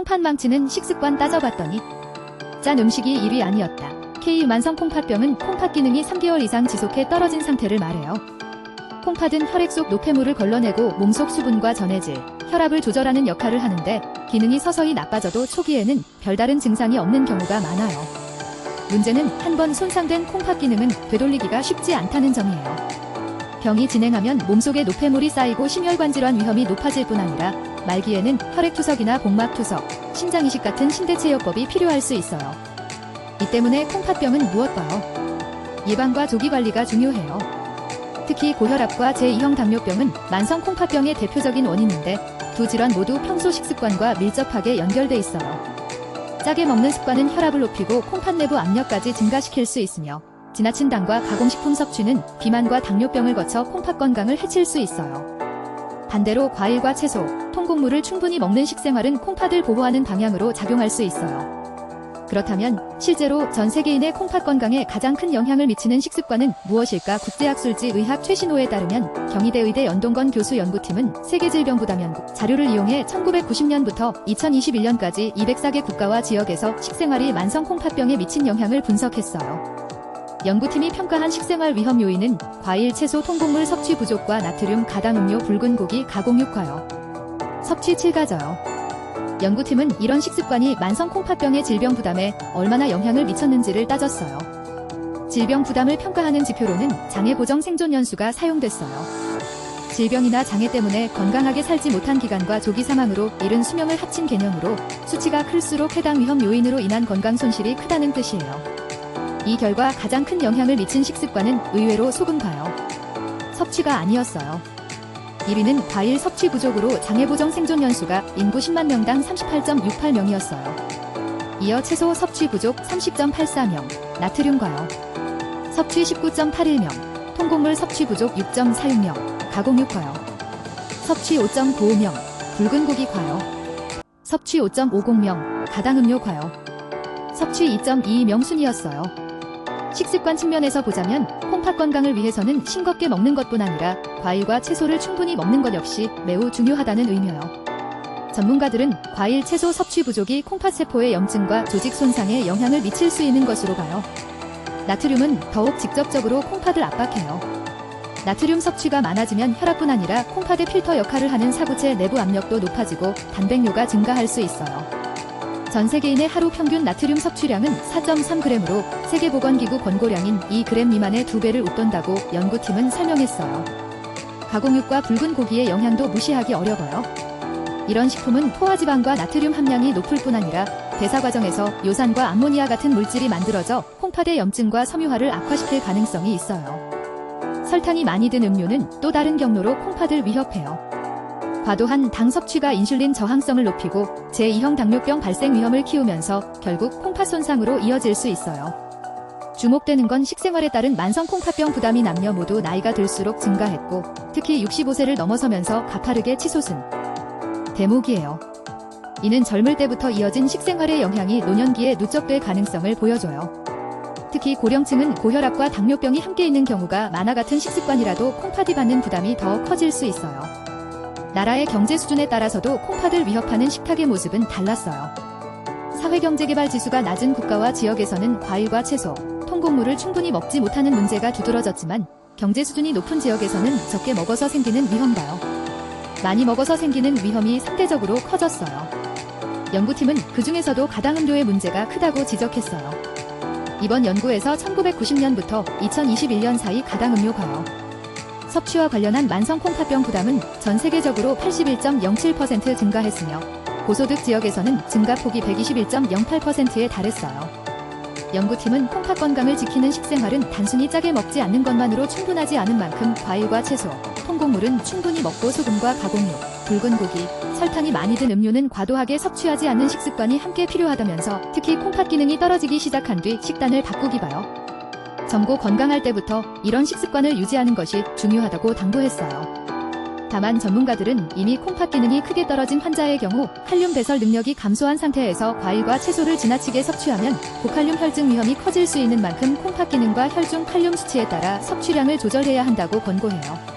콩팥 망치는 식습관 따져봤더니 짠 음식이 1위 아니었다. K-만성 콩팥병은 콩팥 기능이 3개월 이상 지속해 떨어진 상태를 말해요. 콩팥은 혈액 속 노폐물을 걸러내고 몸속 수분과 전해질, 혈압을 조절하는 역할을 하는데 기능이 서서히 나빠져도 초기에는 별다른 증상이 없는 경우가 많아요. 문제는 한번 손상된 콩팥 기능은 되돌리기가 쉽지 않다는 점이에요. 병이 진행하면 몸속에 노폐물이 쌓이고 심혈관 질환 위험이 높아질 뿐 아니라 말기에는 혈액투석이나 복막투석, 신장이식 같은 신대체역법이 필요할 수 있어요. 이 때문에 콩팥병은 무엇과요? 예방과 조기관리가 중요해요. 특히 고혈압과 제2형 당뇨병은 만성 콩팥병의 대표적인 원인인데 두 질환 모두 평소 식습관과 밀접하게 연결돼 있어요. 짜게 먹는 습관은 혈압을 높이고 콩팥 내부 압력까지 증가시킬 수 있으며 지나친 당과 가공식품 섭취는 비만과 당뇨병을 거쳐 콩팥 건강을 해칠 수 있어요. 반대로 과일과 채소, 통곡물을 충분히 먹는 식생활은 콩팥을 보호하는 방향으로 작용할 수 있어요. 그렇다면 실제로 전 세계인의 콩팥 건강에 가장 큰 영향을 미치는 식습관은 무엇일까? 국제학술지의학 최신호에 따르면 경희대 의대 연동건 교수 연구팀은 세계질병부담연구 자료를 이용해 1990년부터 2021년까지 204개 국가와 지역에서 식생활이 만성 콩팥병에 미친 영향을 분석했어요. 연구팀이 평가한 식생활 위험 요인은 과일, 채소, 통곡물 섭취 부족과 나트륨, 가당음료, 붉은 고기, 가공육과요. 섭취 7가져요. 연구팀은 이런 식습관이 만성 콩팥병의 질병 부담에 얼마나 영향을 미쳤는지를 따졌어요. 질병 부담을 평가하는 지표로는 장애 보정 생존 연수가 사용됐어요. 질병이나 장애 때문에 건강하게 살지 못한 기간과 조기 사망으로 이른 수명을 합친 개념으로 수치가 클수록 해당 위험 요인으로 인한 건강 손실이 크다는 뜻이에요. 이 결과 가장 큰 영향을 미친 식습관은 의외로 소금과요. 섭취가 아니었어요. 1위는 과일 섭취 부족으로 장애 보정 생존 연수가 인구 10만 명당 38.68명이었어요. 이어 채소 섭취 부족 30.84명, 나트륨과요. 섭취 19.81명, 통곡물 섭취 부족 6.46명, 가공육과요. 섭취 5.95명, 붉은 고기과요. 섭취 5.50명, 가당음료과요. 섭취 2.22명 순이었어요. 식습관 측면에서 보자면 콩팥 건강을 위해서는 싱겁게 먹는 것뿐 아니라 과일과 채소를 충분히 먹는 것 역시 매우 중요하다는 의미예요. 전문가들은 과일, 채소 섭취 부족이 콩팥세포의 염증과 조직 손상에 영향을 미칠 수 있는 것으로 봐요. 나트륨은 더욱 직접적으로 콩팥을 압박해요. 나트륨 섭취가 많아지면 혈압뿐 아니라 콩팥의 필터 역할을 하는 사구체 내부 압력도 높아지고 단백뇨가 증가할 수 있어요. 전 세계인의 하루 평균 나트륨 섭취량은 4.3g으로 세계보건기구 권고량인 2g 미만의 2배를 웃돈다고 연구팀은 설명했어요. 가공육과 붉은 고기의 영향도 무시하기 어려워요. 이런 식품은 포화지방과 나트륨 함량이 높을 뿐 아니라 대사 과정에서 요산과 암모니아 같은 물질이 만들어져 콩팥의 염증과 섬유화를 악화시킬 가능성이 있어요. 설탕이 많이 든 음료는 또 다른 경로로 콩팥을 위협해요. 과도한 당 섭취가 인슐린 저항성을 높이고 제2형 당뇨병 발생 위험을 키우면서 결국 콩팥 손상으로 이어질 수 있어요. 주목되는 건 식생활에 따른 만성 콩팥병 부담이 남녀 모두 나이가 들수록 증가했고 특히 65세를 넘어서면서 가파르게 치솟은 대목이에요. 이는 젊을 때부터 이어진 식생활의 영향이 노년기에 누적될 가능성을 보여줘요. 특히 고령층은 고혈압과 당뇨병이 함께 있는 경우가 많아 같은 식습관이라도 콩팥이 받는 부담이 더 커질 수 있어요. 나라의 경제 수준에 따라서도 콩팥을 위협하는 식탁의 모습은 달랐어요. 사회경제개발지수가 낮은 국가와 지역에서는 과일과 채소, 통곡물을 충분히 먹지 못하는 문제가 두드러졌지만 경제 수준이 높은 지역에서는 적게 먹어서 생기는 위험과요. 많이 먹어서 생기는 위험이 상대적으로 커졌어요. 연구팀은 그 중에서도 가당음료의 문제가 크다고 지적했어요. 이번 연구에서 1990년부터 2021년 사이 가당음료과요. 섭취와 관련한 만성 콩팥병 부담은 전 세계적으로 81.07% 증가했으며 고소득 지역에서는 증가폭이 121.08%에 달했어요. 연구팀은 콩팥 건강을 지키는 식생활은 단순히 짜게 먹지 않는 것만으로 충분하지 않은 만큼 과일과 채소, 통곡물은 충분히 먹고 소금과 가공육, 붉은 고기, 설탕이 많이 든 음료는 과도하게 섭취하지 않는 식습관이 함께 필요하다면서 특히 콩팥 기능이 떨어지기 시작한 뒤 식단을 바꾸기 봐요. 젊고 건강할 때부터 이런 식습관을 유지하는 것이 중요하다고 당부했어요. 다만 전문가들은 이미 콩팥 기능이 크게 떨어진 환자의 경우 칼륨 배설 능력이 감소한 상태에서 과일과 채소를 지나치게 섭취하면 고칼륨 혈증 위험이 커질 수 있는 만큼 콩팥 기능과 혈중 칼륨 수치에 따라 섭취량을 조절해야 한다고 권고해요.